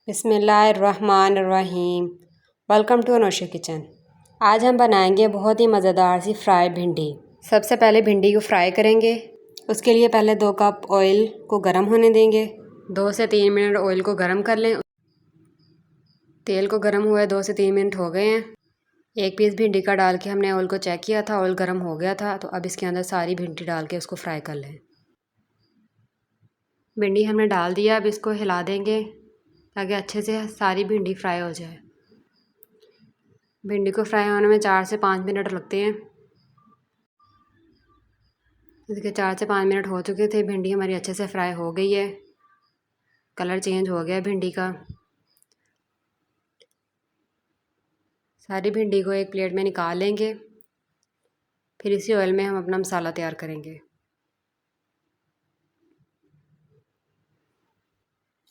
बिस्मिल्लाहिर्रहमानिर्रहीम। Welcome to Anosha kitchen. आज हम बनाएंगे बहुत ही मज़ेदार सी फ्राई भिंडी। सबसे पहले भिंडी को फ्राई करेंगे। उसके लिए पहले 2 कप ऑयल को गर्म होने देंगे। 2 से 3 मिनट ऑयल को गर्म कर लें। तेल को गर्म हुए 2 से 3 मिनट हो गए हैं। एक पीस भिंडी का डाल के हमने ऑयल को चेक किया था, ऑयल गर्म हो गया था। तो अब इसके अंदर सारी भिंडी डाल के उसको फ्राई कर लें। भिंडी हमने डाल दिया, अब इसको हिला देंगे ताकि अच्छे से सारी भिंडी फ्राई हो जाए। भिंडी को फ्राई होने में 4 से 5 मिनट लगते हैं। इसके 4 से 5 मिनट हो चुके थे। भिंडी हमारी अच्छे से फ्राई हो गई है। कलर चेंज हो गया भिंडी का। सारी भिंडी को एक प्लेट में निकाल लेंगे। फिर इसी ऑयल में हम अपना मसाला तैयार करेंगे।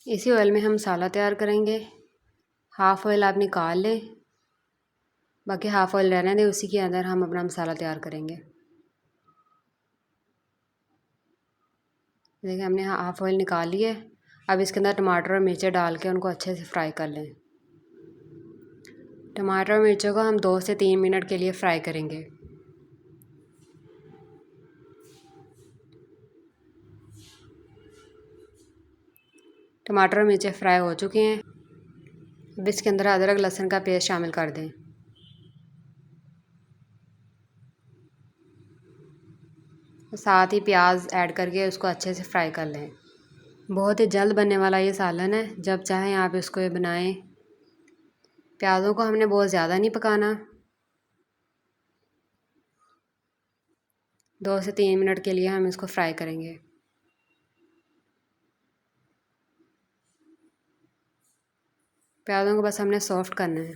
इसी ऑयल में हम मसाला तैयार करेंगे। हाफ़ ऑयल आप निकाल लें, बाकी हाफ़ ऑयल रहने दें। उसी के अंदर हम अपना मसाला तैयार करेंगे। देखिए हमने हाफ़ ऑयल निकाल लिए। अब इसके अंदर टमाटर और मिर्चें डाल के उनको अच्छे से फ्राई कर लें। टमाटर और मिर्चों को हम 2 से 3 मिनट के लिए फ्राई करेंगे। टमाटर और मिर्चें फ्राई हो चुके हैं। अब इसके अंदर अदरक लहसुन का पेस्ट शामिल कर दें। साथ ही प्याज ऐड करके उसको अच्छे से फ्राई कर लें। बहुत ही जल्द बनने वाला ये सालन है, जब चाहें आप इसको ये बनाएं। प्याज़ों को हमने बहुत ज़्यादा नहीं पकाना। 2 से 3 मिनट के लिए हम इसको फ्राई करेंगे। प्याज़ों को बस हमने सॉफ्ट करना है।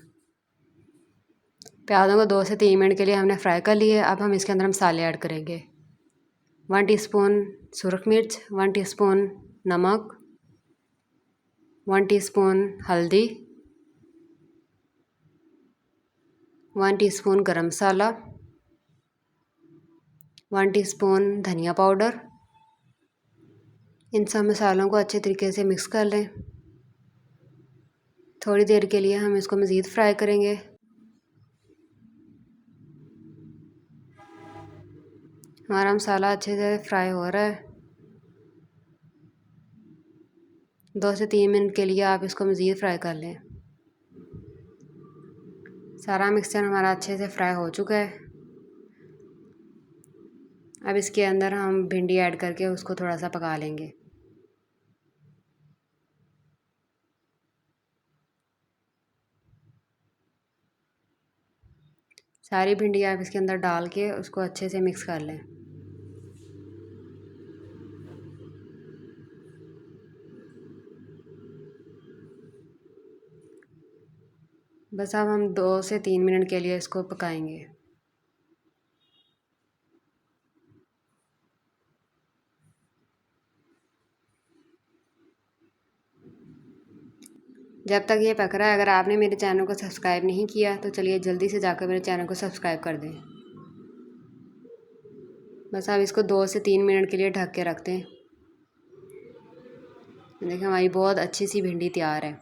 प्याज़ों को 2 से 3 मिनट के लिए हमने फ्राई कर लिए। अब हम इसके अंदर मसाले ऐड करेंगे। 1 टीस्पून सुरख मिर्च, 1 टीस्पून नमक, 1 टीस्पून हल्दी, 1 टीस्पून गरम मसाला, 1 टीस्पून धनिया पाउडर। इन सब मसालों को अच्छे तरीके से मिक्स कर लें। थोड़ी देर के लिए हम इसको मज़ीद फ्राई करेंगे। हमारा मसाला अच्छे से फ्राई हो रहा है। 2 से 3 मिनट के लिए आप इसको मज़ीद फ्राई कर लें। सारा मिक्सचर हमारा अच्छे से फ्राई हो चुका है। अब इसके अंदर हम भिंडी ऐड करके उसको थोड़ा सा पका लेंगे। सारी भिंडी आप इसके अंदर डाल के उसको अच्छे से मिक्स कर लें। बस अब हम 2 से 3 मिनट के लिए इसको पकाएंगे। जब तक ये पक रहा है, अगर आपने मेरे चैनल को सब्सक्राइब नहीं किया तो चलिए जल्दी से जाकर मेरे चैनल को सब्सक्राइब कर दें। बस अब इसको 2 से 3 मिनट के लिए ढक के रख दें। देखिए हमारी बहुत अच्छी सी भिंडी तैयार है।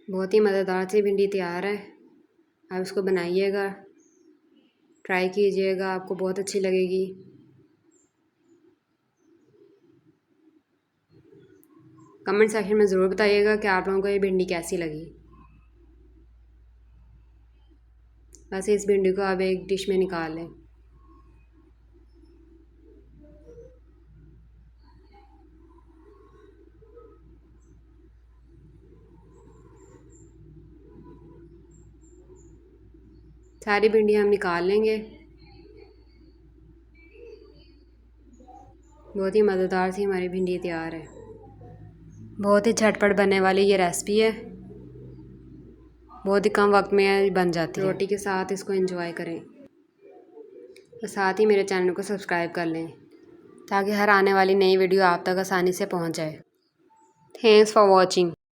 बहुत ही मज़ेदार सी भिंडी तैयार है। आप इसको बनाइएगा, ट्राई कीजिएगा, आपको बहुत अच्छी लगेगी। कमेंट सेक्शन में ज़रूर बताइएगा कि आप लोगों को ये भिंडी कैसी लगी। बस इस भिंडी को आप एक डिश में निकाल लें। सारी भिंडी हम निकाल लेंगे। बहुत ही मज़ेदार सी हमारी भिंडी तैयार है। बहुत ही झटपट बनने वाली ये रेसिपी है। बहुत ही कम वक्त में बन जाती है। रोटी के साथ इसको एंजॉय करें और साथ ही मेरे चैनल को सब्सक्राइब कर लें ताकि हर आने वाली नई वीडियो आप तक आसानी से पहुंच जाए। Thanks for watching.